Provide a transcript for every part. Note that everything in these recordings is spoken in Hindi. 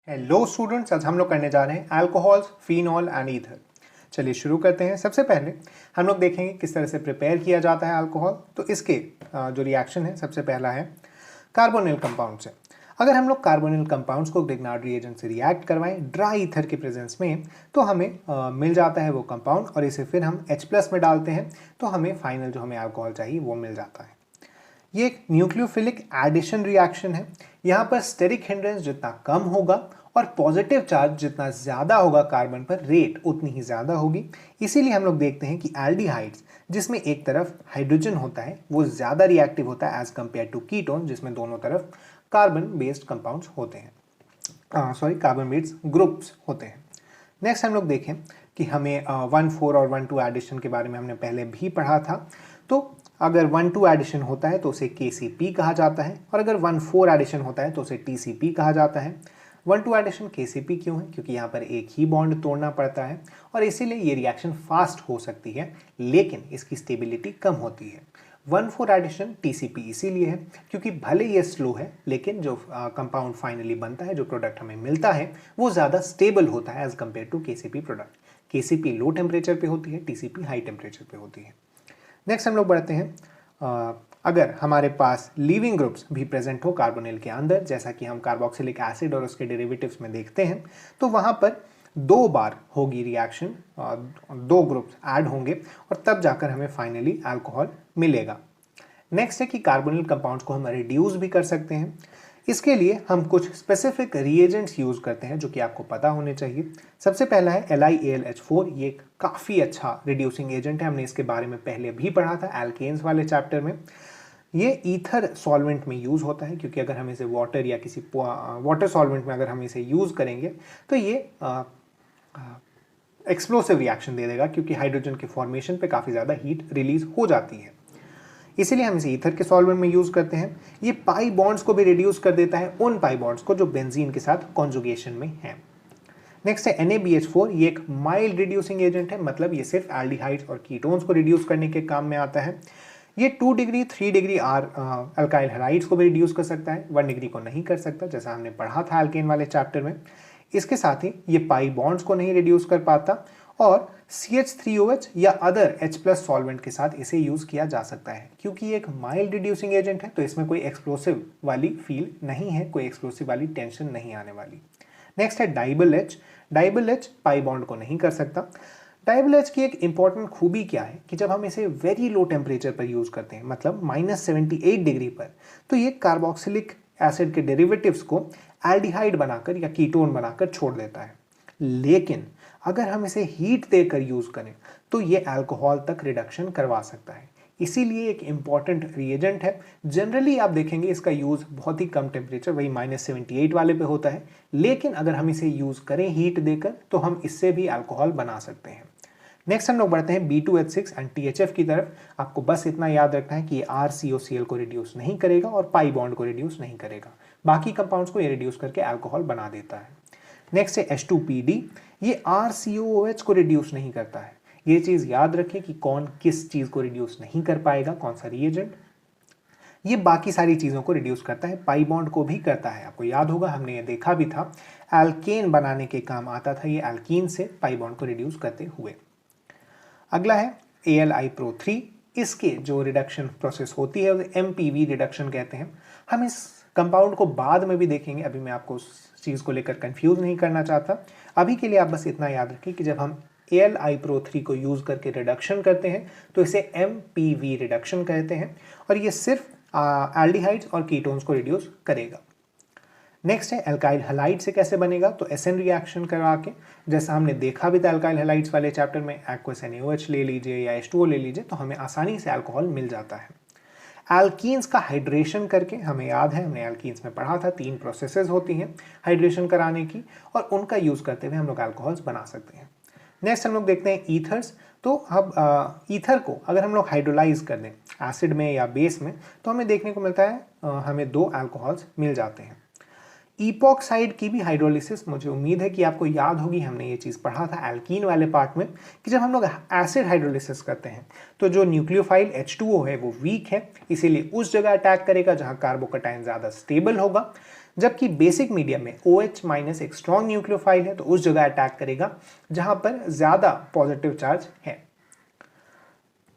हेलो स्टूडेंट्स, आज हम लोग करने जा रहे हैं अल्कोहल्स, फिनॉल एंड ईथर। चलिए शुरू करते हैं। सबसे पहले हम लोग देखेंगे किस तरह से प्रिपेयर किया जाता है अल्कोहल। तो इसके जो रिएक्शन है, सबसे पहला है कार्बोनिल कंपाउंड से। अगर हम लोग कार्बोनिल कंपाउंड्स को ग्रिग्नार्ड रिएजेंट से रिएक्ट करवाएं ड्राई ईथर के प्रेजेंस में, तो हमें मिल जाता है वो कंपाउंड, और इसे फिर हम H+ में डालते हैं तो हमें फाइनल जो हमें अल्कोहल चाहिए वो मिल जाता है। ये एक न्यूक्लियोफिलिक एडिशन रिएक्शन है। यहाँ पर स्टेरिक हिंड्रेंस जितना कम होगा और पॉजिटिव चार्ज जितना ज़्यादा होगा कार्बन पर, रेट उतनी ही ज़्यादा होगी। इसीलिए हम लोग देखते हैं कि एल्डिहाइड्स जिसमें एक तरफ हाइड्रोजन होता है वो ज़्यादा रिएक्टिव होता है एज कम्पेयर टू कीटोन जिसमें दोनों तरफ कार्बन बेस्ड कंपाउंड्स होते हैं, कार्बन बेस्ड ग्रुप्स होते हैं। नेक्स्ट हम लोग देखें कि हमें 1,4 और 1,2 एडिशन के बारे में हमने पहले भी पढ़ा था। तो अगर 1,2 एडिशन होता है तो उसे KCP कहा जाता है, और अगर 1,4 एडिशन होता है तो उसे TCP कहा जाता है। 1,2 एडिशन KCP क्यों है? क्योंकि यहाँ पर एक ही बॉन्ड तोड़ना पड़ता है और इसीलिए ये रिएक्शन फास्ट हो सकती है, लेकिन इसकी स्टेबिलिटी कम होती है। 1,4 एडिशन TCP इसीलिए है क्योंकि भले ये स्लो है, लेकिन जो कंपाउंड फाइनली बनता है, जो प्रोडक्ट हमें मिलता है, वो ज़्यादा स्टेबल होता है as compare to KCP product. KCP low temperature पे होती है, TCP हाई टेम्परेचर पे होती है। नेक्स्ट हम लोग बढ़ते हैं। अगर हमारे पास लीविंग ग्रुप्स भी प्रेजेंट हो कार्बोनिल के अंदर, जैसा कि हम कार्बोक्सिलिक एसिड और उसके डेरिवेटिव्स में देखते हैं, तो वहाँ पर 2 बार होगी रिएक्शन, 2 ग्रुप्स ऐड होंगे और तब जाकर हमें फाइनली अल्कोहल मिलेगा। नेक्स्ट है कि कार्बोनिल कंपाउंड्स को हम रिड्यूस भी कर सकते हैं। इसके लिए हम कुछ स्पेसिफिक रिएजेंट्स यूज करते हैं जो कि आपको पता होने चाहिए। सबसे पहला है LiAlH4। ये एक काफ़ी अच्छा रिड्यूसिंग एजेंट है, हमने इसके बारे में पहले भी पढ़ा था एल्केन्स वाले चैप्टर में। ये ईथर सॉल्वेंट में यूज होता है, क्योंकि अगर हम इसे वाटर या किसी वाटर सॉल्वेंट में अगर हम इसे यूज करेंगे तो ये एक्सप्लोसिव रिएक्शन दे देगा, क्योंकि हाइड्रोजन के फॉर्मेशन पे काफ़ी ज़्यादा हीट रिलीज हो जाती है। इसीलिए हम इसे ईथर के सॉल्वेंट में यूज करते हैं। ये पाई बॉन्ड्स को भी रिड्यूस कर देता है, उन पाई बॉन्ड्स को जो बेंजीन के साथ कॉन्जुगेशन में है। नेक्स्ट है NaBH4। ये एक माइल्ड रिड्यूसिंग एजेंट है, मतलब ये सिर्फ एल्डिहाइड्स और कीटोन्स को रिड्यूस करने के काम में आता है। ये 2 डिग्री 3 डिग्री अल्काइल हैलाइड्स को भी रिड्यूस कर सकता है, 1 डिग्री को नहीं कर सकता, जैसा हमने पढ़ा था एल्केन वाले चैप्टर में। इसके साथ ही ये पाई बॉन्ड्स को नहीं रिड्यूस कर पाता, और CH3OH या अदर H+ सॉल्वेंट के साथ इसे यूज किया जा सकता है। क्योंकि ये एक माइल्ड रिड्यूसिंग एजेंट है तो इसमें कोई एक्सप्लोसिव वाली फील नहीं है, कोई एक्सप्लोसिव वाली टेंशन नहीं आने वाली। नेक्स्ट है डाइबल H। डाइबल H पाई बॉन्ड को नहीं कर सकता। डाइबल H की एक इंपॉर्टेंट खूबी क्या है कि जब हम इसे वेरी लो टेम्परेचर पर यूज करते हैं, मतलब -78 डिग्री पर, तो ये कार्बोक्सिलिक एसिड के डेरिवेटिव्स को एल्डिहाइड बनाकर या कीटोन बनाकर छोड़ देता है। लेकिन अगर हम इसे हीट देकर यूज करें तो ये अल्कोहल तक रिडक्शन करवा सकता है। इसीलिए एक इंपॉर्टेंट रिएजेंट है। जनरली आप देखेंगे इसका यूज बहुत ही कम टेम्परेचर, वही -78 वाले पे होता है, लेकिन अगर हम इसे यूज करें हीट देकर तो हम इससे भी अल्कोहल बना सकते हैं। नेक्स्ट हम लोग बढ़ते हैं B2H6 एंड THF की तरफ। आपको बस इतना याद रखना है कि ये RCOCl को रिड्यूस नहीं करेगा और पाई बॉन्ड को रिड्यूस नहीं करेगा, बाकी कंपाउंड्स को ये रिड्यूस करके अल्कोहल बना देता है। नेक्स्ट है H2PD। ये RCOOH को रिड्यूस नहीं करता है। ये चीज याद रखें कि कौन किस चीज को रिड्यूस नहीं कर पाएगा, कौन सा रिएजेंट। ये बाकी सारी चीजों को रिड्यूस करता है, पाई बॉन्ड को भी करता है। आपको याद होगा हमने ये देखा भी था, एल्केन बनाने के काम आता था ये एल्कीन से पाई बॉन्ड को रिड्यूस करते हुए। अगला है AlI-Pro3। इसके जो रिडक्शन प्रोसेस होती है उसे MPV रिडक्शन कहते हैं। हम इस कंपाउंड को बाद में भी देखेंगे, अभी मैं आपको उस चीज़ को लेकर कंफ्यूज नहीं करना चाहता। अभी के लिए आप बस इतना याद रखें कि जब हम AlI-Pro3 को यूज करके रिडक्शन करते हैं तो इसे MPV रिडक्शन कहते हैं, और ये सिर्फ एल्डिहाइड्स और कीटोन्स को रिड्यूस करेगा। नेक्स्ट है अल्काइल हैलाइड से कैसे बनेगा, तो SN रिएक्शन करवा के, जैसा हमने देखा भी था अल्काइल हैलाइड्स वाले चैप्टर में, एक्वस NaOH ले लीजिए या H2O ले लीजिए तो हमें आसानी से अल्कोहल मिल जाता है। एल्कीन्स का हाइड्रेशन करके, हमें याद है हमने एल्कीन्स में पढ़ा था 3 प्रोसेसेस होती हैं हाइड्रेशन कराने की, और उनका यूज करते हुए हम लोग अल्कोहल्स बना सकते हैं। नेक्स्ट हम लोग देखते हैं ईथर्स। तो अब ईथर को अगर हम लोग हाइड्रोलाइज कर दें एसिड में या बेस में तो हमें देखने को मिलता है हमें 2 अल्कोहल्स मिल जाते हैं। इपॉक्साइड की भी हाइड्रोलिसिस, मुझे उम्मीद है कि आपको याद होगी, हमने ये चीज़ पढ़ा था एल्कीन वाले पार्ट में, कि जब हम लोग एसिड हाइड्रोलिसिस करते हैं तो जो न्यूक्लियोफाइल H2O है वो वीक है, इसीलिए उस जगह अटैक करेगा जहां कार्बोकैटायन ज़्यादा स्टेबल होगा। जबकि बेसिक मीडियम में OH माइनस एक स्ट्रॉन्ग न्यूक्लियोफाइल है, तो उस जगह अटैक करेगा जहां पर ज्यादा पॉजिटिव चार्ज है।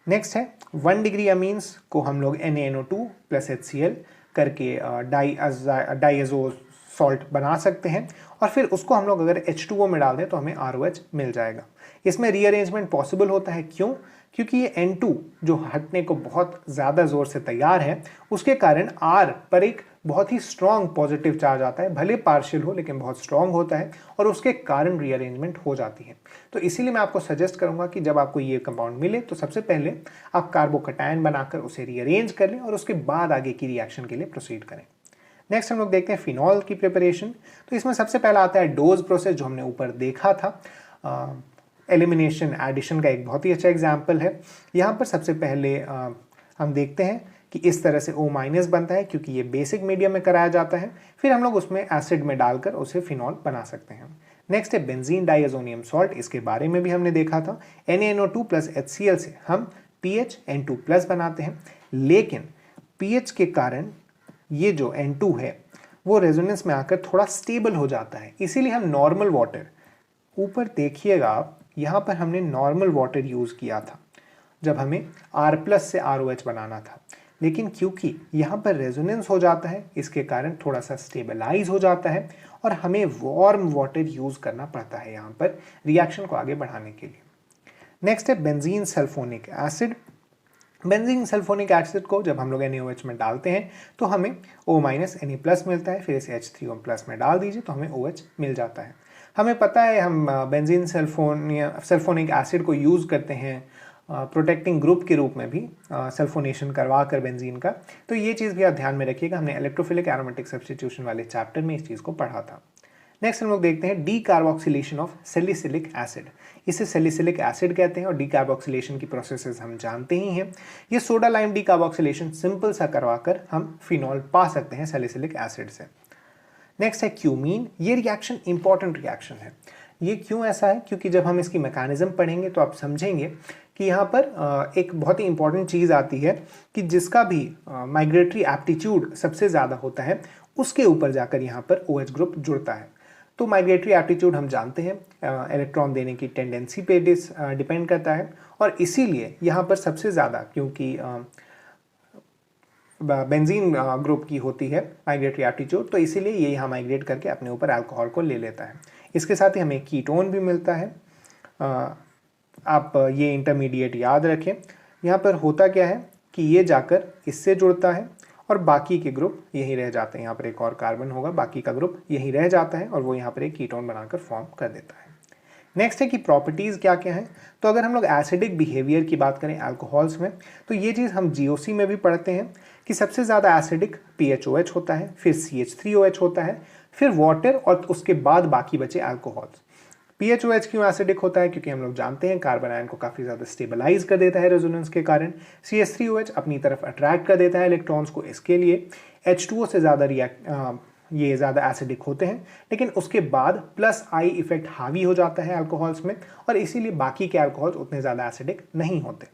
नेक्स्ट है 1 डिग्री अमीन्स को हम लोग NaNO2 प्लस HCl करके डाइअज़ो सॉल्ट बना सकते हैं, और फिर उसको हम लोग अगर H2O में डाल दें तो हमें ROH मिल जाएगा। इसमें रीअरेंजमेंट पॉसिबल होता है, क्यों? क्योंकि ये N2 जो हटने को बहुत ज़्यादा ज़ोर से तैयार है, उसके कारण R पर एक बहुत ही स्ट्रॉन्ग पॉजिटिव चार्ज आता है, भले पार्शियल हो लेकिन बहुत स्ट्रॉन्ग होता है, और उसके कारण रीअरेंजमेंट हो जाती है। तो इसीलिए मैं आपको सजेस्ट करूंगा कि जब आपको ये कंपाउंड मिले तो सबसे पहले आप कार्बोकटायन बनाकर उसे रीअरेंज कर लें और उसके बाद आगे की रिएक्शन के लिए प्रोसीड करें। नेक्स्ट हम लोग देखते हैं फिनॉल की प्रिपरेशन। तो इसमें सबसे पहला आता है डोज प्रोसेस, जो हमने ऊपर देखा था। एलिमिनेशन एडिशन का एक बहुत ही अच्छा एग्जाम्पल है। यहाँ पर सबसे पहले हम देखते हैं कि इस तरह से O माइनस बनता है, क्योंकि ये बेसिक मीडियम में कराया जाता है। फिर हम लोग उसमें एसिड में डालकर उसे फिनॉल बना सकते हैं। नेक्स्ट है बेंजीन डाइअज़ोनियम सॉल्ट। इसके बारे में भी हमने देखा था। NaNO2 प्लस HCl से हम PH N2 प्लस बनाते हैं, लेकिन pH के कारण ये जो N2 है वो रेजोनेंस में आकर थोड़ा स्टेबल हो जाता है, इसीलिए हम नॉर्मल वाटर, ऊपर देखिएगा आप, यहाँ पर हमने नॉर्मल वाटर यूज़ किया था जब हमें R प्लस से ROH बनाना था, लेकिन क्योंकि यहाँ पर रेजोनेंस हो जाता है इसके कारण थोड़ा सा स्टेबलाइज हो जाता है और हमें वार्म वाटर यूज़ करना पड़ता है यहाँ पर रिएक्शन को आगे बढ़ाने के लिए। नेक्स्ट है benzene sulphonic acid. Benzene sulphonic acid को जब हम लोग NaOH में डालते हैं तो हमें O माइनस Na प्लस मिलता है, फिर इसे H3O प्लस में डाल दीजिए तो हमें OH मिल जाता है। हमें पता है हम बेंजीन सल्फोनिक एसिड को यूज़ करते हैं प्रोटेक्टिंग ग्रुप के रूप में भी, सल्फोनेशन करवा कर बेंजीन का। तो ये चीज़ भी आप ध्यान में रखिएगा, हमने इलेक्ट्रोफिलिक एरोमेटिक सब्स्टिट्यूशन वाले चैप्टर में इस चीज़ को पढ़ा था। नेक्स्ट हम लोग देखते हैं डीकार्बोक्सिलेशन ऑफ सैलिसिलिक एसिड। इसे सैलिसिलिक एसिड कहते हैं और डीकार्बोक्सिलेशन की प्रोसेसेस हम जानते ही हैं। ये सोडा लाइम डीकार्बोक्सिलेशन सिंपल सा करवाकर हम फिनॉल पा सकते हैं सैलिसिलिक एसिड से। नेक्स्ट है क्यूमीन। ये रिएक्शन इंपॉर्टेंट रिएक्शन है। ये क्यों ऐसा है? क्योंकि जब हम इसकी मैकेनिज्म पढ़ेंगे तो आप समझेंगे कि यहाँ पर एक बहुत ही इंपॉर्टेंट चीज़ आती है कि जिसका भी माइग्रेटरी एप्टीट्यूड सबसे ज़्यादा होता है उसके ऊपर जाकर यहाँ पर OH ग्रुप जुड़ता है। तो माइग्रेटरी एप्टीट्यूड हम जानते हैं इलेक्ट्रॉन देने की टेंडेंसी पे डिपेंड करता है, और इसीलिए यहाँ पर सबसे ज़्यादा, क्योंकि बेंजीन ग्रुप की होती है माइग्रेटरी एप्टीट्यूड, तो इसीलिए ये यहाँ माइग्रेट करके अपने ऊपर अल्कोहल को ले लेता है। इसके साथ ही हमें कीटोन भी मिलता है। आप ये इंटरमीडिएट याद रखें। यहाँ पर होता क्या है कि ये जाकर इससे जुड़ता है और बाकी के ग्रुप यहीं रह जाते हैं। यहाँ पर एक और कार्बन होगा, बाकी का ग्रुप यहीं रह जाता है और वो यहाँ पर एक कीटोन बनाकर फॉर्म कर देता है। नेक्स्ट है कि प्रॉपर्टीज़ क्या क्या हैं। तो अगर हम लोग एसिडिक बिहेवियर की बात करें अल्कोहल्स में, तो ये चीज़ हम GOC में भी पढ़ते हैं कि सबसे ज़्यादा एसिडिक PHOH होता है, फिर CH3OH होता है, फिर वाटर, और उसके बाद बाकी बचे अल्कोहल्स। PHOH क्यों एसिडिक होता है? क्योंकि हम लोग जानते हैं कार्बन आयन को काफ़ी ज़्यादा स्टेबलाइज कर देता है रेजोनेंस के कारण। CH3OH अपनी तरफ अट्रैक्ट कर देता है इलेक्ट्रॉन्स को, इसके लिए H2O से ज़्यादा ये ज़्यादा एसिडिक होते हैं, लेकिन उसके बाद प्लस I इफेक्ट हावी हो जाता है अल्कोहल्स में, और इसीलिए बाकी के अल्कोहल्स उतने ज़्यादा एसिडिक नहीं होते।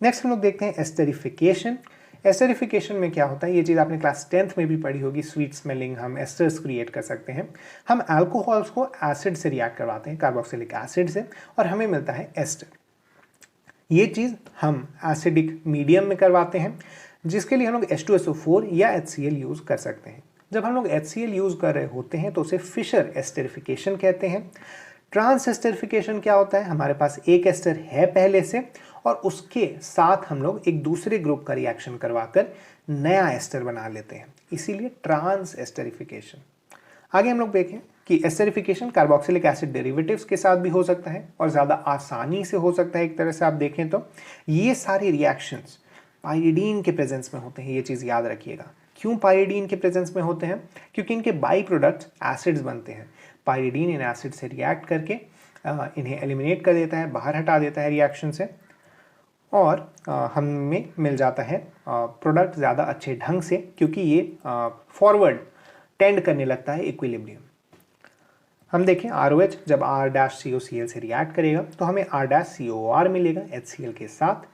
नेक्स्ट हम लोग देखते हैं एस्टरिफिकेशन। एस्टरिफिकेशन में क्या होता है? ये चीज़ आपने क्लास 10th में भी पढ़ी होगी। स्वीट स्मेलिंग हम एस्टर्स क्रिएट कर सकते हैं। हम अल्कोहल्स को एसिड से रिएक्ट करवाते हैं, कार्बोक्सिलिक एसिड से, और हमें मिलता है एस्टर। ये चीज़ हम एसिडिक मीडियम में करवाते हैं, जिसके लिए हम लोग H2SO4 या HCl यूज़ कर सकते हैं। जब हम लोग HCl यूज़ कर रहे होते हैं तो उसे फिशर एस्टरिफिकेशन कहते हैं। ट्रांस एस्टरिफिकेशन क्या होता है? हमारे पास एक एस्टर है पहले से, और उसके साथ हम लोग एक दूसरे ग्रुप का रिएक्शन करवाकर नया एस्टर बना लेते हैं, इसीलिए ट्रांस एस्टरिफिकेशन। आगे हम लोग देखें कि एस्टरिफिकेशन कार्बोक्सिलिक एसिड डेरिवेटिव्स के साथ भी हो सकता है और ज़्यादा आसानी से हो सकता है। एक तरह से आप देखें तो ये सारे रिएक्शंस पाइरिडीन के प्रेजेंस में होते हैं, ये चीज़ याद रखिएगा। क्यों पाइरिडीन के प्रेजेंस में होते हैं? क्योंकि इनके बाई प्रोडक्ट्स एसिड्स बनते हैं। पाइरिडीन इन एसिड से रिएक्ट करके इन्हें एलिमिनेट कर देता है, बाहर हटा देता है रिएक्शन से, और हमें मिल जाता है प्रोडक्ट ज़्यादा अच्छे ढंग से, क्योंकि ये फॉरवर्ड टेंड करने लगता है इक्विलिब्रियम। हम देखें ROH जब R-COCl से रिएक्ट करेगा तो हमें R-COR मिलेगा HCl के साथ।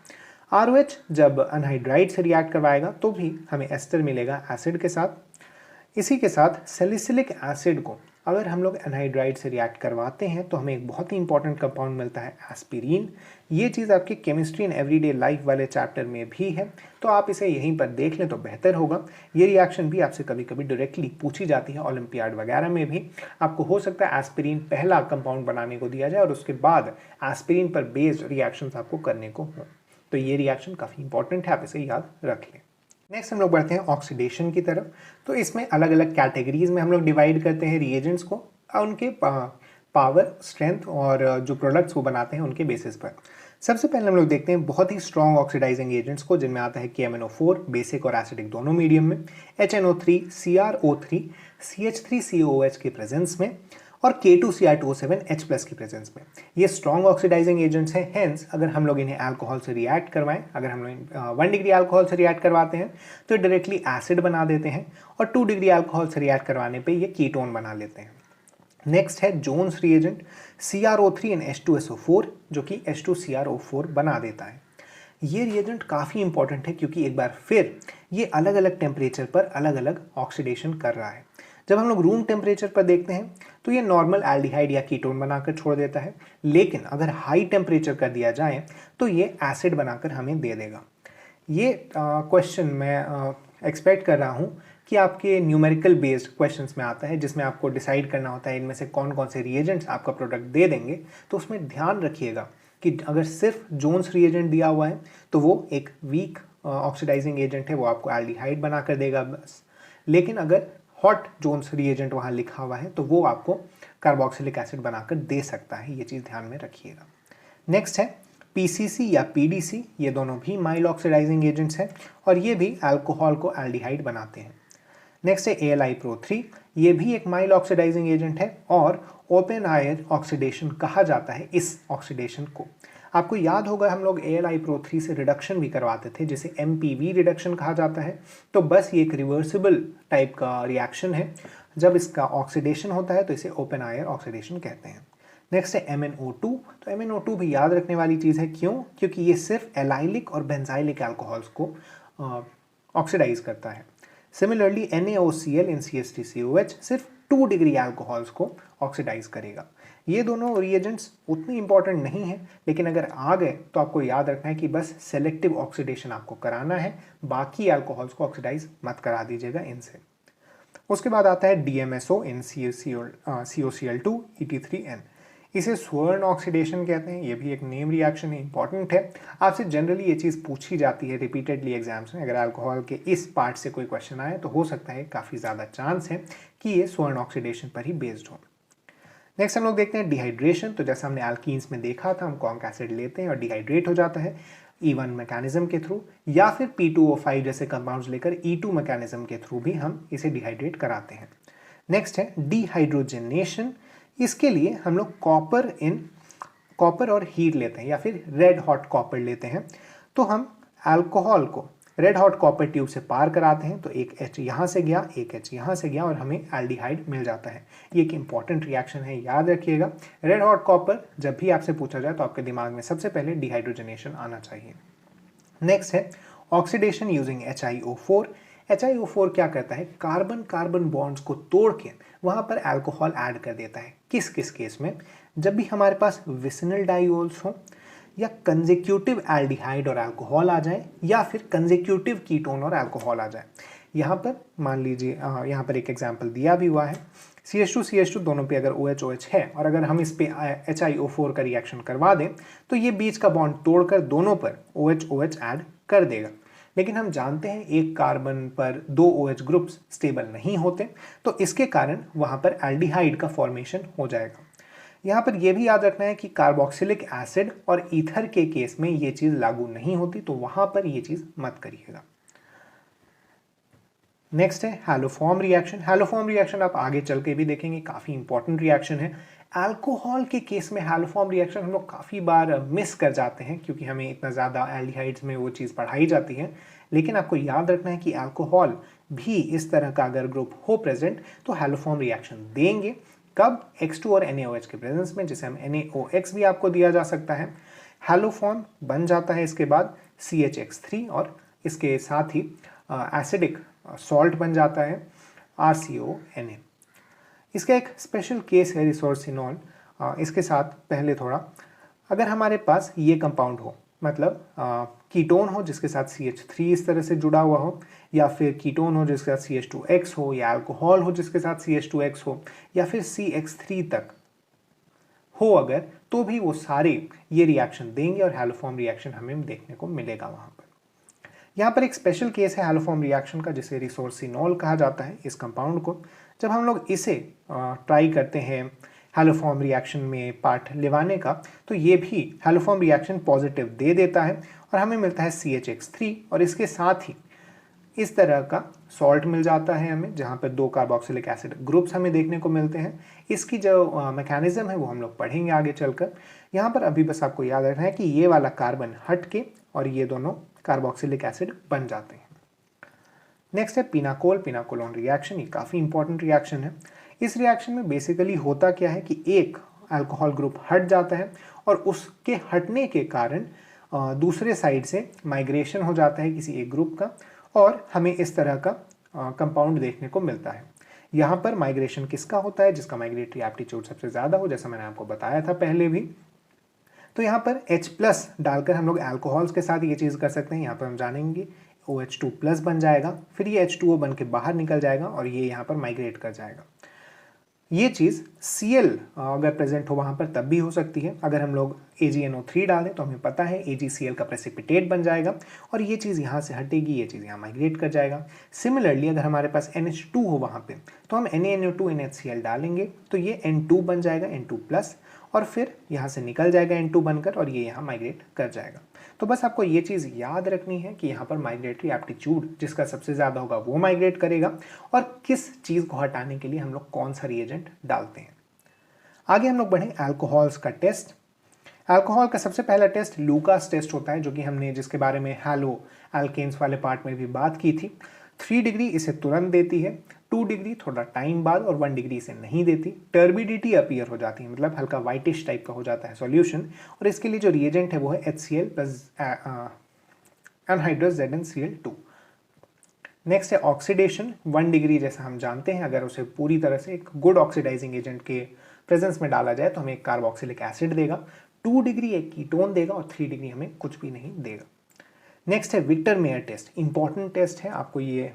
ROH जब अनहाइड्राइड से रिएक्ट करवाएगा तो भी हमें एस्टर मिलेगा एसिड के साथ। इसी के साथ सैलिसिलिक एसिड को अगर हम लोग एनहाइड्राइड से रिएक्ट करवाते हैं तो हमें एक बहुत ही इंपॉर्टेंट कंपाउंड मिलता है एस्पिरिन। ये चीज़ आपके केमिस्ट्री एंड एवरीडे लाइफ वाले चैप्टर में भी है, तो आप इसे यहीं पर देख लें तो बेहतर होगा। ये रिएक्शन भी आपसे कभी कभी डायरेक्टली पूछी जाती है, ओलंपियाड वगैरह में भी आपको हो सकता है एस्पिरिन पहला कंपाउंड बनाने को दिया जाए और उसके बाद एस्पिरिन पर बेस्ड रिएक्शंस आपको करने को हो। तो ये रिएक्शन काफ़ी इंपॉर्टेंट है, आप इसे याद रख लें। नेक्स्ट हम लोग बढ़ते हैं ऑक्सीडेशन की तरफ। तो इसमें अलग अलग कैटेगरीज में हम लोग डिवाइड करते हैं रिएजेंट्स को, उनके पावर, स्ट्रेंथ और जो प्रोडक्ट्स वो बनाते हैं उनके बेसिस पर। सबसे पहले हम लोग देखते हैं बहुत ही स्ट्रॉन्ग ऑक्सीडाइजिंग एजेंट्स को, जिनमें आता है KMnO4 बेसिक और एसिडिक दोनों मीडियम में, HNO3, CrO3, CH3COOH के प्रेजेंस में और K2Cr2O7 H+ की प्रेजेंस में। ये स्ट्रॉन्ग ऑक्सीडाइजिंग एजेंट्स हैं। हेंस अगर हम लोग इन्हें अल्कोहल से रिएक्ट करवाएं, अगर हम लोग 1 डिग्री अल्कोहल से रिएक्ट करवाते हैं तो डायरेक्टली एसिड बना देते हैं और 2 डिग्री अल्कोहल से रिएक्ट करवाने पे ये कीटोन बना लेते हैं। नेक्स्ट है Jones reagent CrO3 and H2SO4, जो कि H2CrO4 बना देता है। ये रिएजेंट काफ़ी इंपॉर्टेंट है क्योंकि एक बार फिर ये अलग अलग टेम्परेचर पर अलग अलग ऑक्सीडेशन कर रहा है। जब हम लोग रूम टेम्परेचर पर देखते हैं तो ये नॉर्मल एल्डिहाइड या कीटोन बनाकर छोड़ देता है, लेकिन अगर हाई टेम्परेचर कर दिया जाए तो ये एसिड बनाकर हमें दे देगा। ये क्वेश्चन मैं एक्सपेक्ट कर रहा हूँ कि आपके न्यूमेरिकल बेस्ड क्वेश्चंस में आता है, जिसमें आपको डिसाइड करना होता है इनमें से कौन कौन से रिएजेंट्स आपका प्रोडक्ट दे देंगे। तो उसमें ध्यान रखिएगा कि अगर सिर्फ जोन्स रिएजेंट दिया हुआ है तो वो एक वीक ऑक्सीडाइजिंग एजेंट है, वो आपको एल्डिहाइड बना कर देगा बस। लेकिन अगर हॉट जोन्स रिएजेंट वहाँ लिखा हुआ है तो वो आपको कार्बोक्सिलिक एसिड बनाकर दे सकता है, ये चीज़ ध्यान में रखिएगा। नेक्स्ट है PCC या PDC, ये दोनों भी माइल्ड ऑक्सीडाइजिंग एजेंट्स हैं और ये भी अल्कोहल को एल्डिहाइड बनाते हैं। नेक्स्ट है AlI-Pro3, ये भी एक माइल्ड ऑक्सीडाइजिंग एजेंट है और ओपन आयर ऑक्सीडेशन कहा जाता है इस ऑक्सीडेशन को। आपको याद होगा हम लोग AlI-Pro3 से रिडक्शन भी करवाते थे, जिसे MPV रिडक्शन कहा जाता है। तो बस ये एक रिवर्सिबल टाइप का रिएक्शन है। जब इसका ऑक्सीडेशन होता है तो इसे ओपन आयर ऑक्सीडेशन कहते हैं। नेक्स्ट है MnO2। तो MnO2 भी याद रखने वाली चीज़ है, क्यों? क्योंकि ये सिर्फ एलाइलिक और बेंजाइलिक अल्कोहल्स को ऑक्सीडाइज करता है। सिमिलरली NaOCl इन CH3COH सिर्फ 2 डिग्री अल्कोहल्स को ऑक्सीडाइज करेगा। ये दोनों रिएजेंट्स उतनी इंपॉर्टेंट नहीं है, लेकिन अगर आ गए तो आपको याद रखना है कि बस सेलेक्टिव ऑक्सीडेशन आपको कराना है, बाकी अल्कोहल्स को ऑक्सीडाइज मत करा दीजिएगा इनसे। उसके बाद आता है DMSO इन COCl2 ET3N, इसे स्वर्ण ऑक्सीडेशन कहते हैं। ये भी एक नेम रिएक्शन है, इंपॉर्टेंट है। आपसे जनरली ये चीज़ पूछी जाती है रिपीटेडली एग्जाम्स में। अगर अल्कोहल के इस पार्ट से कोई क्वेश्चन आए तो हो सकता है काफ़ी ज़्यादा चांस है कि ये स्वर्ण ऑक्सीडेशन पर ही बेस्ड हो। नेक्स्ट हम लोग देखते हैं डिहाइड्रेशन। तो जैसे हमने एल्कीन्स में देखा था, हम कॉन्क एसिड लेते हैं और डिहाइड्रेट हो जाता है E1 मैकेनिज्म के थ्रू, या फिर P2O5 जैसे कंपाउंड्स लेकर E2 मैकेनिज्म के थ्रू भी हम इसे डिहाइड्रेट कराते हैं। नेक्स्ट है डिहाइड्रोजनेशन। इसके लिए हम लोग कॉपर और हीट लेते हैं या फिर रेड हॉट कॉपर लेते हैं। तो हम अल्कोहल को रेड हॉट कॉपर ट्यूब से पार कराते हैं, तो एक H यहाँ से गया, एक H यहाँ से गया और हमें एल्डिहाइड मिल जाता है। ये एक इंपॉर्टेंट रिएक्शन है, याद रखिएगा। रेड हॉट कॉपर जब भी आपसे पूछा जाए तो आपके दिमाग में सबसे पहले डिहाइड्रोजनेशन आना चाहिए। नेक्स्ट है ऑक्सीडेशन यूजिंग HiO4। HiO4 क्या करता है? कार्बन कार्बन बॉन्ड्स को तोड़ के वहाँ पर अल्कोहल ऐड कर देता है। किस किस केस में? जब भी हमारे पास विसिनल डाइओल्स हो, या कंसेक्यूटिव एल्डिहाइड और अल्कोहल आ जाए, या फिर कंसेक्यूटिव कीटोन और अल्कोहल आ जाए। यहाँ पर मान लीजिए यहाँ पर एक एग्जांपल दिया भी हुआ है, CH2 दोनों पे अगर OH है और अगर हम इस पे HiO4 का रिएक्शन करवा दें तो ये बीच का बॉन्ड तोड़कर दोनों पर OH ऐड कर देगा। लेकिन हम जानते हैं एक कार्बन पर 2 OH ग्रुप्स स्टेबल नहीं होते, तो इसके कारण वहाँ पर एल्डिहाइड का फॉर्मेशन हो जाएगा। यहाँ पर यह भी याद रखना है कि कार्बोक्सिलिक एसिड और ईथर के केस में ये चीज़ लागू नहीं होती, तो वहाँ पर ये चीज़ मत करिएगा। नेक्स्ट है हैलोफॉर्म रिएक्शन। हैलोफॉर्म रिएक्शन आप आगे चल के भी देखेंगे, काफ़ी इंपॉर्टेंट रिएक्शन है। अल्कोहल के केस में हैलोफॉर्म रिएक्शन हम लोग काफ़ी बार मिस कर जाते हैं क्योंकि हमें इतना ज़्यादा एल्डिहाइड्स में वो चीज़ पढ़ाई जाती है। लेकिन आपको याद रखना है कि अल्कोहल भी इस तरह का अगर ग्रुप हो प्रेजेंट तो हैलोफॉर्म रिएक्शन देंगे। कब? X2 और NaOH के प्रेजेंस में, जिसे हम NaOX भी आपको दिया जा सकता है। हैलोफॉर्म बन जाता है इसके बाद CHX3 और इसके साथ ही एसिडिक सॉल्ट बन जाता है RCONA। इसका एक स्पेशल केस है रिसोर्सिनॉल। इसके साथ पहले थोड़ा, अगर हमारे पास ये कंपाउंड हो, मतलब कीटोन हो जिसके साथ CH3 इस तरह से जुड़ा हुआ हो, या फिर कीटोन हो जिसके साथ CH2X हो, या अल्कोहल हो जिसके साथ CH2X हो, या फिर CX3 तक हो अगर, तो भी वो सारे ये रिएक्शन देंगे और हैलोफॉर्म रिएक्शन हमें देखने को मिलेगा वहाँ पर। यहाँ पर एक स्पेशल केस है हैलोफॉर्म रिएक्शन का जिसे रिसोर्सिनॉल कहा जाता है इस कंपाउंड को। जब हम लोग इसे ट्राई करते हैं हैलोफॉर्म रिएक्शन में पार्ट लेवाने का, तो ये भी हैलोफॉर्म रिएक्शन पॉजिटिव दे देता है और हमें मिलता है CHX3, और इसके साथ ही इस तरह का सॉल्ट मिल जाता है हमें, जहाँ पर 2 कार्बोक्सिलिक एसिड ग्रुप्स हमें देखने को मिलते हैं। इसकी जो मैकेनिज्म है वो हम लोग पढ़ेंगे आगे चलकर। यहाँ पर अभी बस आपको याद रखना है कि ये वाला कार्बन हट के और ये दोनों कार्बोक्सिलिक एसिड बन जाते हैं। नेक्स्ट है पिनाकोल पिनाकोलोन रिएक्शन। ये काफ़ी इंपॉर्टेंट रिएक्शन है। इस रिएक्शन में बेसिकली होता क्या है कि एक अल्कोहल ग्रुप हट जाता है और उसके हटने के कारण दूसरे साइड से माइग्रेशन हो जाता है किसी एक ग्रुप का, और हमें इस तरह का कंपाउंड देखने को मिलता है। यहाँ पर माइग्रेशन किसका होता है? जिसका माइग्रेटरी एप्टीट्यूड सबसे ज़्यादा हो, जैसा मैंने आपको बताया था पहले भी। तो यहाँ पर H+ डालकर हम लोग अल्कोहल्स के साथ ये चीज़ कर सकते हैं। यहाँ पर हम जानेंगे OH2+ बन जाएगा, फिर ये H2O बन के बाहर निकल जाएगा और ये यहाँ पर माइग्रेट कर जाएगा। ये चीज़ Cl अगर प्रेजेंट हो वहाँ पर तब भी हो सकती है। अगर हम लोग AgNO3 डालें तो हमें पता है AgCl का प्रेसिपिटेट बन जाएगा और ये चीज़ यहाँ से हटेगी, ये चीज़ यहाँ माइग्रेट कर जाएगा। सिमिलरली अगर हमारे पास NH2 हो वहाँ पे, तो हम NaNO2 NHCl डालेंगे तो ये N2 बन जाएगा, N2+, और फिर यहाँ से निकल जाएगा N2 बनकर और ये यहाँ माइग्रेट कर जाएगा। तो बस आपको ये चीज़ याद रखनी है कि यहाँ पर माइग्रेटरी एप्टीट्यूड जिसका सबसे ज़्यादा होगा वो माइग्रेट करेगा, और किस चीज़ को हटाने के लिए हम लोग कौन सा रिएजेंट डालते हैं। आगे हम लोग बढ़ें अल्कोहल्स का टेस्ट। अल्कोहल का सबसे पहला टेस्ट लूकास टेस्ट होता है, जो कि हमने जिसके बारे में हैलो एल्केन्स वाले पार्ट में भी बात की थी। 3 डिग्री इसे तुरंत देती है, 2 डिग्री थोड़ा टाइम बाद, और 1 डिग्री इसे नहीं देती। टर्बिडिटी अपीयर हो जाती है, मतलब हल्का वाइटिश टाइप का हो जाता है सॉल्यूशन, और इसके लिए जो रिएजेंट है वो है HCl plus anhydrous ZnCl2। Next है ऑक्सीडेशन। 1 डिग्री जैसा हम जानते हैं, अगर उसे पूरी तरह से एक गुड ऑक्सीडाइजिंग एजेंट के प्रेजेंस में डाला जाए तो हमें एक कार्बोक्सिलिक एसिड देगा। 2 डिग्री एक कीटोन देगा और 3 डिग्री हमें कुछ भी नहीं देगा। नेक्स्ट है Victor Meyer test. Important test है, आपको ये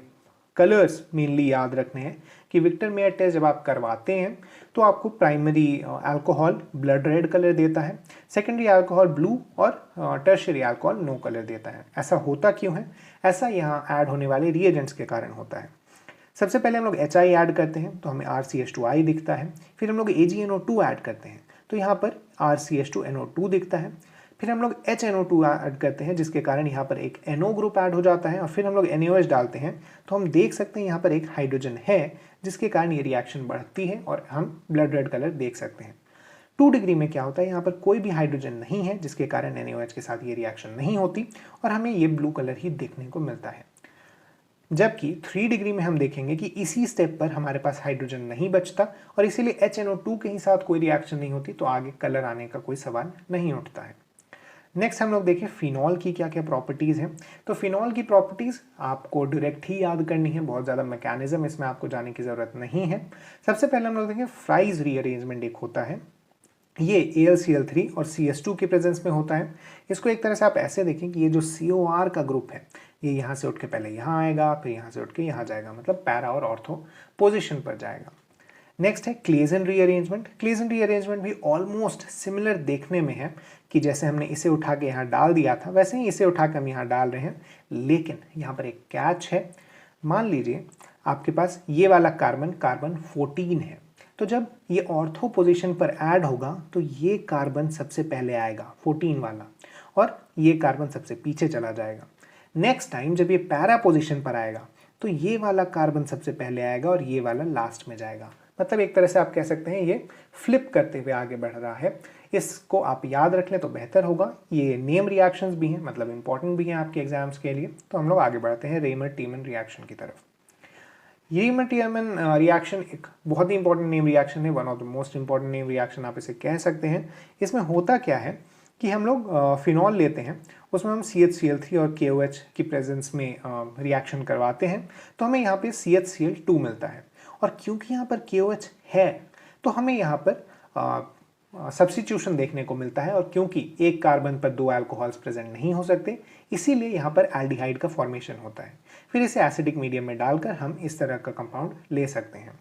कलर्स मेनली याद रखने हैं कि विक्टर मेयर टेस्ट जब आप करवाते हैं तो आपको primary alcohol blood red colour देता है, सेकेंडरी अल्कोहल ब्लू, और टर्शियरी अल्कोहल नो कलर देता है। ऐसा होता क्यों है? ऐसा यहाँ ऐड होने वाले रिएजेंट्स के कारण होता है। सबसे पहले हम लोग HI ऐड करते हैं तो हमें RCH2I दिखता है। फिर हम लोग AgNO2 ऐड करते हैं तो यहाँ पर RCH2NO2 दिखता है। फिर हम लोग HNO2 ऐड करते हैं जिसके कारण यहाँ पर एक NO ग्रुप ऐड हो जाता है, और फिर हम लोग NaOH डालते हैं तो हम देख सकते हैं यहाँ पर एक हाइड्रोजन है जिसके कारण ये रिएक्शन बढ़ती है और हम ब्लड रेड कलर देख सकते हैं। 2 डिग्री में क्या होता है, यहाँ पर कोई भी हाइड्रोजन नहीं है जिसके कारण NaOH के साथ ये रिएक्शन नहीं होती और हमें ये ब्लू कलर ही देखने को मिलता है। जबकि 3 डिग्री में हम देखेंगे कि इसी स्टेप पर हमारे पास हाइड्रोजन नहीं बचता और इसीलिए HNO2 के ही साथ कोई रिएक्शन नहीं होती, तो आगे कलर आने का कोई सवाल नहीं उठता है। नेक्स्ट हम लोग देखें फिनॉल की क्या क्या प्रॉपर्टीज़ हैं। तो फिनॉल की प्रॉपर्टीज़ आपको डायरेक्ट ही याद करनी है, बहुत ज़्यादा मैकेनिज्म इसमें आपको जाने की ज़रूरत नहीं है। सबसे पहले हम लोग देखें फ्राइज रीअरेंजमेंट एक होता है, ये AlCl3 और CS2 के प्रेजेंस में होता है। इसको एक तरह से आप ऐसे देखें कि ये जो COR का ग्रुप है ये यहाँ से उठ के पहले यहाँ आएगा, फिर यहाँ से उठ के यहाँ जाएगा, मतलब पैरा और ऑर्थो पोजिशन पर जाएगा। नेक्स्ट है क्लेजन रीअरेंजमेंट। क्लेजन रीअरेंजमेंट भी ऑलमोस्ट सिमिलर देखने में है कि जैसे हमने इसे उठा के यहाँ डाल दिया था वैसे ही इसे उठा के हम यहाँ डाल रहे हैं, लेकिन यहाँ पर एक कैच है। मान लीजिए आपके पास ये वाला कार्बन 14 है, तो जब ये ऑर्थो पोजीशन पर ऐड होगा तो ये कार्बन सबसे पहले आएगा 14 वाला, और ये कार्बन सबसे पीछे चला जाएगा। नेक्स्ट टाइम जब ये पैरा पोजीशन पर आएगा तो ये वाला कार्बन सबसे पहले आएगा और ये वाला लास्ट में जाएगा। मतलब एक तरह से आप कह सकते हैं ये फ्लिप करते हुए आगे बढ़ रहा है। इसको आप याद रख लें तो बेहतर होगा। ये नेम रिएक्शंस भी हैं, मतलब इंपॉर्टेंट भी हैं आपके एग्जाम्स के लिए। तो हम लोग आगे बढ़ते हैं रेमर-टीमन रिएक्शन की तरफ। ये रेमर-टीमन रिएक्शन एक बहुत ही इंपॉर्टेंट नेम रिएक्शन है, one of the most important name reaction आप इसे कह सकते हैं। इसमें होता क्या है कि हम लोग फिनॉल लेते हैं, उसमें हम CHCl3 और KOH की प्रेजेंस में रिएक्शन करवाते हैं तो हमें यहाँ पे CHCl2 मिलता है। और क्योंकि यहाँ पर KOH है तो हमें यहाँ पर सब्स्टिट्यूशन देखने को मिलता है, और क्योंकि एक कार्बन पर दो अल्कोहल्स प्रेजेंट नहीं हो सकते इसीलिए यहाँ पर एल्डिहाइड का फॉर्मेशन होता है। फिर इसे एसिडिक मीडियम में डालकर हम इस तरह का कंपाउंड ले सकते हैं।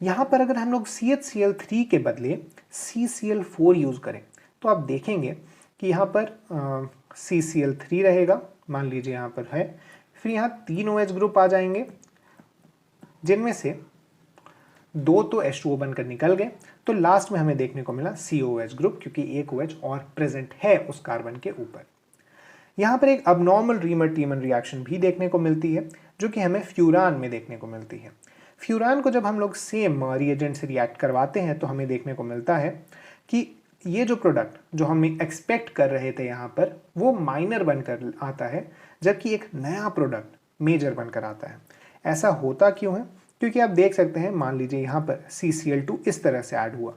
यहाँ पर अगर हम लोग CHCl3 के बदले CCl4 यूज़ करें तो आप देखेंगे कि यहाँ पर CCl3 रहेगा, मान लीजिए यहाँ पर है, फिर यहाँ 3 OH ग्रुप आ जाएंगे जिनमें से 2 तो H2O बनकर निकल गए, तो लास्ट में हमें देखने को मिला COH ग्रुप, क्योंकि एक OH और प्रेजेंट है उस कार्बन के ऊपर। यहाँ पर एक अबनॉर्मल रीमर-टीमन रिएक्शन भी देखने को मिलती है जो कि हमें फ्यूरान में देखने को मिलती है। फ्यूरान को जब हम लोग सेम रिएजेंट से रिएक्ट करवाते हैं तो हमें देखने को मिलता है कि ये जो प्रोडक्ट जो हम एक्सपेक्ट कर रहे थे यहाँ पर वो माइनर बनकर आता है, जबकि एक नया प्रोडक्ट मेजर बनकर आता है। ऐसा होता क्यों है? क्योंकि आप देख सकते हैं, मान लीजिए यहाँ पर CCl2 इस तरह से ऐड हुआ,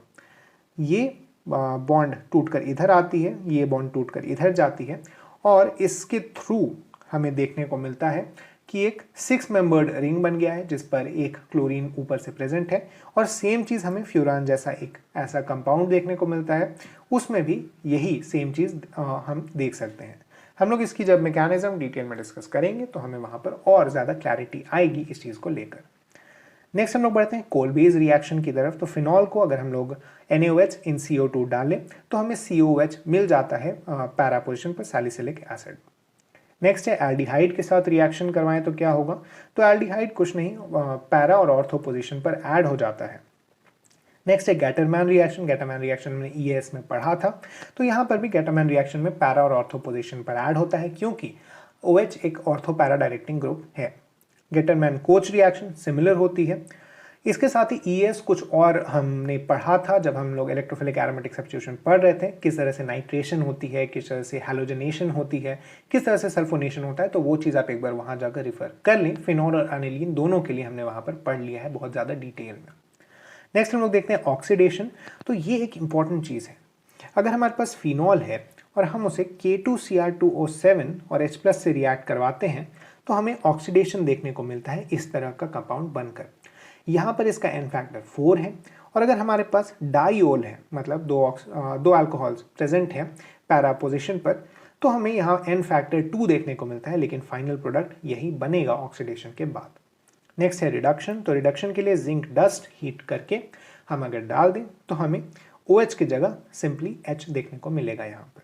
ये बॉन्ड टूटकर इधर आती है, ये बॉन्ड टूटकर इधर जाती है, और इसके थ्रू हमें देखने को मिलता है कि एक 6 मेंबर्ड रिंग बन गया है जिस पर एक क्लोरीन ऊपर से प्रेजेंट है। और सेम चीज़ हमें फ्यूरान जैसा एक ऐसा कंपाउंड देखने को मिलता है, उसमें भी यही सेम चीज़ हम देख सकते हैं। हम लोग इसकी जब मैकेनिज्म डिटेल में डिस्कस करेंगे तो हमें वहाँ पर और ज़्यादा क्लैरिटी आएगी इस चीज़ को लेकर। नेक्स्ट हम लोग बढ़ते हैं कोलबेज रिएक्शन की तरफ। तो फिनॉल को अगर हम लोग NaOH इन CO2 डालें तो हमें COH मिल जाता है पैरा पोजिशन पर सैलिसिलिक एसिड। नेक्स्ट है एल्डिहाइड के साथ रिएक्शन करवाएं तो क्या होगा? तो एल्डिहाइड कुछ नहीं पैरा और ऑर्थो पोजिशन पर ऐड हो जाता है। नेक्स्ट है गैटरमैन रिएक्शन। गैटरमैन रिएक्शन में EAS में पढ़ा था, तो यहाँ पर भी गैटरमैन रिएक्शन में पैरा और ऑर्थो पोजिशन पर ऐड होता है क्योंकि OH एक ऑर्थो पैरा डायरेक्टिंग ग्रुप है। गैटरमैन कोच रिएक्शन सिमिलर होती है। इसके साथ ही EAS कुछ और हमने पढ़ा था जब हम लोग इलेक्ट्रोफिलिक एरोमेटिक सब्स्टिट्यूशन पढ़ रहे थे, किस तरह से नाइट्रेशन होती है, किस तरह से हैलोजनेशन होती है, किस तरह से सल्फोनेशन होता है, तो वो चीज़ आप एक बार वहाँ जाकर रिफर कर लें। फिनॉल और एनिलीन दोनों के लिए हमने वहाँ पर पढ़ लिया है बहुत ज़्यादा डिटेल में। नेक्स्ट हम लोग देखते हैं ऑक्सीडेशन। तो ये एक इंपॉर्टेंट चीज़ है। अगर हमारे पास फिनॉल है और हम उसे K2Cr2O7 और H+ से रिएक्ट करवाते हैं तो हमें ऑक्सीडेशन देखने को मिलता है इस तरह का कंपाउंड बनकर। यहाँ पर इसका N फैक्टर 4 है, और अगर हमारे पास डाइओल है, मतलब दो अल्कोहल्स प्रेजेंट है पैरा पोजिशन पर, तो हमें यहाँ N फैक्टर 2 देखने को मिलता है, लेकिन फाइनल प्रोडक्ट यही बनेगा ऑक्सीडेशन के बाद। नेक्स्ट है रिडक्शन। तो रिडक्शन के लिए जिंक डस्ट हीट करके हम अगर डाल दें तो हमें OH की जगह सिंपली H देखने को मिलेगा यहाँ पर।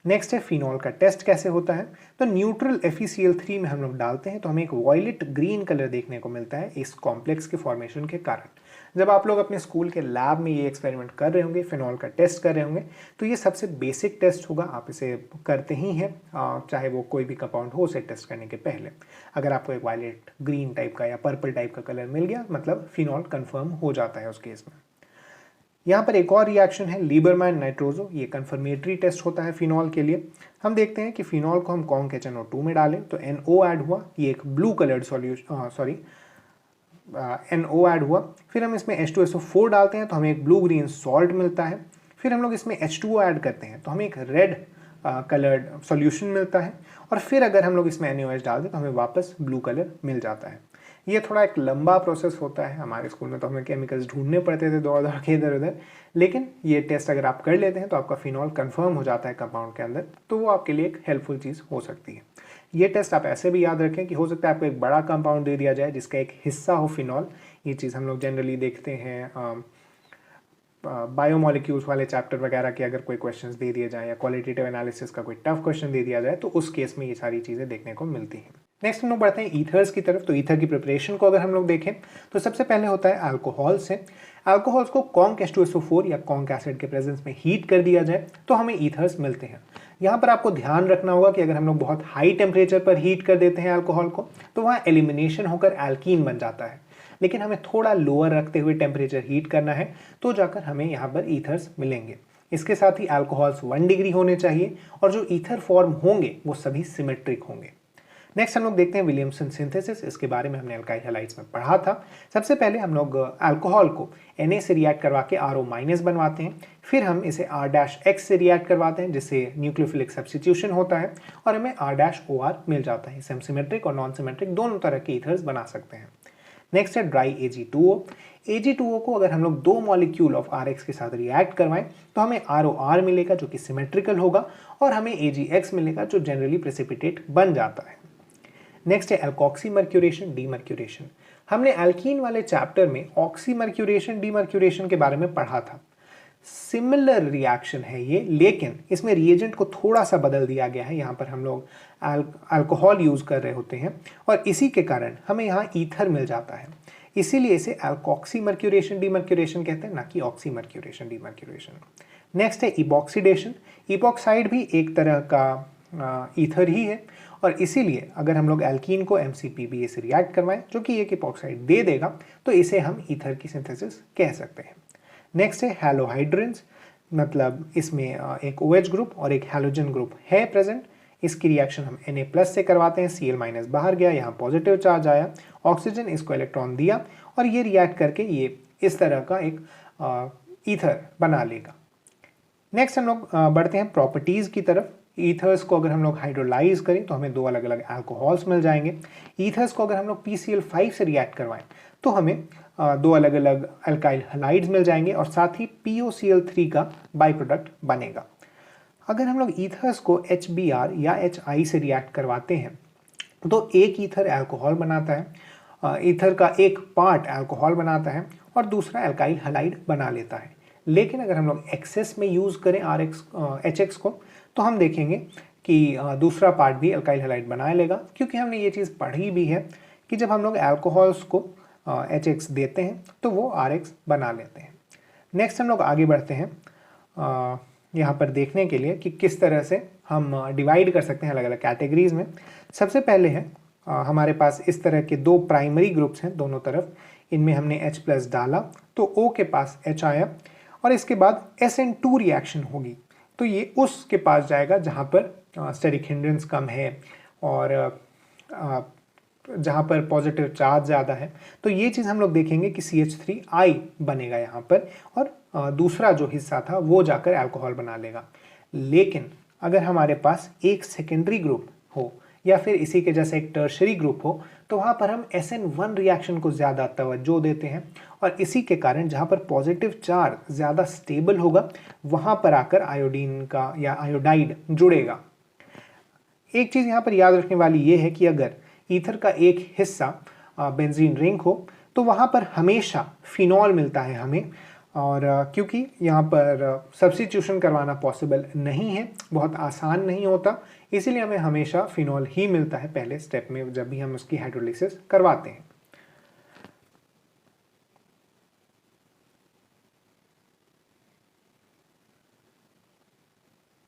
नेक्स्ट है फिनॉल का टेस्ट कैसे होता है। तो न्यूट्रल FeCl3 में हम लोग डालते हैं तो हमें एक वॉयलेट ग्रीन कलर देखने को मिलता है इस कॉम्प्लेक्स के फॉर्मेशन के कारण। जब आप लोग अपने स्कूल के लैब में ये एक्सपेरिमेंट कर रहे होंगे, फिनॉल का टेस्ट कर रहे होंगे, तो ये सबसे बेसिक टेस्ट होगा, आप इसे करते ही हैं चाहे वो कोई भी कंपाउंड हो उसे टेस्ट करने के पहले। अगर आपको एक वायलेट ग्रीन टाइप का या पर्पल टाइप का कलर मिल गया, मतलब फिनॉल कन्फर्म हो जाता है उस केस में। यहाँ पर एक और रिएक्शन है लीबरमैन नाइट्रोजो। ये कन्फर्मेटरी टेस्ट होता है फिनॉल के लिए। हम देखते हैं कि फिनॉल को हम कॉन्क HNO2 में डालें तो NO ऐड हुआ, ये एक ब्लू कलर्ड NO ऐड हुआ। फिर हम इसमें H2SO4 डालते हैं तो हमें एक ब्लू ग्रीन सॉल्ट मिलता है। फिर हम लोग इसमें H2O ऐड करते हैं तो हमें एक रेड कलर्ड सॉल्यूशन मिलता है, और फिर अगर हम लोग इसमें NaOH डाल दें तो हमें वापस ब्लू कलर मिल जाता है। ये थोड़ा एक लंबा प्रोसेस होता है। हमारे स्कूल में तो हमें केमिकल्स ढूंढने पड़ते थे दौड़ दौड़ के इधर उधर, लेकिन ये टेस्ट अगर आप कर लेते हैं तो आपका फिनॉल कंफर्म हो जाता है कंपाउंड के अंदर, तो वो आपके लिए एक हेल्पफुल चीज़ हो सकती है। ये टेस्ट आप ऐसे भी याद रखें कि हो सकता है आपको एक बड़ा कंपाउंड दे दिया जाए जिसका एक हिस्सा हो फिनॉल। ये चीज़ हम लोग जनरली देखते हैं बायोमोलिक्यूल्स वाले चैप्टर वगैरह के अगर कोई क्वेश्चंस दे दिए जाए या क्वालिटेटिव एनालिसिस का कोई टफ क्वेश्चन दे दिया जाए तो उस केस में ये सारी चीज़ें देखने को मिलती हैं। नेक्स्ट हम लोग बढ़ते हैं ईथर्स की तरफ। तो ईथर की प्रिपरेशन को अगर हम लोग देखें तो सबसे पहले होता है अल्कोहल से। अल्कोहल्स को कॉन्क H2SO4 या कॉन्क एसिड के प्रेजेंस में हीट कर दिया जाए तो हमें ईथर्स मिलते हैं। यहाँ पर आपको ध्यान रखना होगा कि अगर हम लोग बहुत हाई टेम्परेचर पर हीट कर देते हैं अल्कोहल को तो वहाँ एलिमिनेशन होकर एल्कीन बन जाता है, लेकिन हमें थोड़ा लोअर रखते हुए टेम्परेचर हीट करना है तो जाकर हमें यहाँ पर ईथर्स मिलेंगे। इसके साथ ही अल्कोहल्स 1 डिग्री होने चाहिए और जो ईथर फॉर्म होंगे वो सभी सिमेट्रिक होंगे। नेक्स्ट हम लोग देखते हैं विलियमसन सिंथेसिस। इसके बारे में हमने अल्काइल हैलाइड्स में पढ़ा था। सबसे पहले हम लोग अल्कोहल को Na से रिएक्ट करवा के RO- बनवाते हैं, फिर हम इसे R-X से रिएक्ट करवाते हैं जिससे न्यूक्लियोफिलिक सब्स्टिट्यूशन होता है और हमें R-OR मिल जाता है। इससे हम सिमेट्रिक और नॉन सिमेट्रिक दोनों तरह के ईथर्स बना सकते हैं। नेक्स्ट है ड्राई Ag2O। Ag2O को अगर हम लोग 2 मॉलिक्यूल ऑफ RX के साथ रिएक्ट करवाएं तो हमें ROR मिलेगा जो कि सिमेट्रिकल होगा और हमें AgX मिलेगा जो जनरली प्रेसिपिटेट बन जाता है। नेक्स्ट है एल्कोक्सी मर्क्यूरेशन डीमर्क्यूरेशन। हमने एल्कीन वाले चैप्टर में ऑक्सी मर्क्यूरेशन डीमर्क्यूरेशन के बारे में पढ़ा था। सिमिलर रिएक्शन है ये, लेकिन इसमें रिएजेंट को थोड़ा सा बदल दिया गया है। यहाँ पर हम लोग अल्कोहल यूज कर रहे होते हैं और इसी के कारण हमें यहाँ ईथर मिल जाता है, इसीलिए इसे एल्कोक्सी मर्क्यूरेशन डीमर्क्यूरेशन कहते हैं, ना कि ऑक्सी मर्क्यूरेशन डीमर्क्यूरेशन। नेक्स्ट है इपॉक्सीडेशन। इपॉक्साइड भी एक तरह का ईथर ही है और इसीलिए अगर हम लोग एल्कीन को MCPBA से रिएक्ट करवाएं जो कि एक इपॉक्साइड दे देगा तो इसे हम ईथर की सिंथेसिस कह सकते हैं। नेक्स्ट है हैलोहाइड्रेंस, मतलब इसमें एक OH ग्रुप और एक हैलोजन ग्रुप है प्रेजेंट। इसकी रिएक्शन हम Na+ से करवाते हैं, Cl- बाहर गया, यहाँ पॉजिटिव चार्ज आया, ऑक्सीजन इसको इलेक्ट्रॉन दिया और ये रिएक्ट करके ये इस तरह का एक ईथर बना लेगा। नेक्स्ट हम लोग बढ़ते हैं प्रॉपर्टीज की तरफ। ईथर्स को अगर हम लोग हाइड्रोलाइज करें तो हमें 2 अलग अलग अल्कोहल्स मिल जाएंगे। ईथर्स को अगर हम लोग PCl5 से रिएक्ट करवाएं तो हमें 2 अलग अलग अल्काइल हलाइड्स मिल जाएंगे और साथ ही POCl3 का बाई प्रोडक्ट बनेगा। अगर हम लोग ईथर्स को HBr या HI से रिएक्ट करवाते हैं तो एक ईथर अल्कोहल बनाता है, ईथर का एक पार्ट अल्कोहल बनाता है और दूसरा अल्काइल हलाइड बना लेता है। लेकिन अगर हम लोग एक्सेस में यूज करें HX को तो हम देखेंगे कि दूसरा पार्ट भी अल्काइल हलाइड बना लेगा, क्योंकि हमने ये चीज़ पढ़ी भी है कि जब हम लोग अल्कोहल्स को HX देते हैं तो वो RX बना लेते हैं। नेक्स्ट हम लोग आगे बढ़ते हैं यहाँ पर देखने के लिए कि किस तरह से हम डिवाइड कर सकते हैं अलग अलग कैटेगरीज में। सबसे पहले है हमारे पास इस तरह के 2 प्राइमरी ग्रुप्स हैं दोनों तरफ, इनमें हमने H+ डाला तो O के पास H आया और इसके बाद SN2 रिएक्शन होगी तो ये उसके पास जाएगा जहाँ पर स्टेरिक हिंड्रेंस कम है और जहाँ पर पॉजिटिव चार्ज ज़्यादा है। तो ये चीज़ हम लोग देखेंगे कि CH3I बनेगा यहाँ पर और दूसरा जो हिस्सा था वो जाकर अल्कोहल बना लेगा। लेकिन अगर हमारे पास एक सेकेंडरी ग्रुप हो या फिर इसी के जैसे एक टर्शरी ग्रुप हो तो वहाँ पर हम SN1 रिएक्शन को ज़्यादा तवज्जो देते हैं और इसी के कारण जहाँ पर पॉजिटिव चार्ज ज़्यादा स्टेबल होगा वहाँ पर आकर आयोडीन का या आयोडाइड जुड़ेगा। एक चीज़ यहाँ पर याद रखने वाली ये है कि अगर ईथर का एक हिस्सा बेंजीन रिंग हो तो वहाँ पर हमेशा फिनॉल मिलता है हमें, और क्योंकि यहाँ पर सब्स्टिट्यूशन करवाना पॉसिबल नहीं है, बहुत आसान नहीं होता, इसीलिए हमें हमेशा फिनॉल ही मिलता है पहले स्टेप में जब भी हम उसकी हाइड्रोलिसिस करवाते हैं।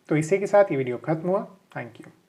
तो इसी के साथ ये वीडियो खत्म हुआ। Thank you.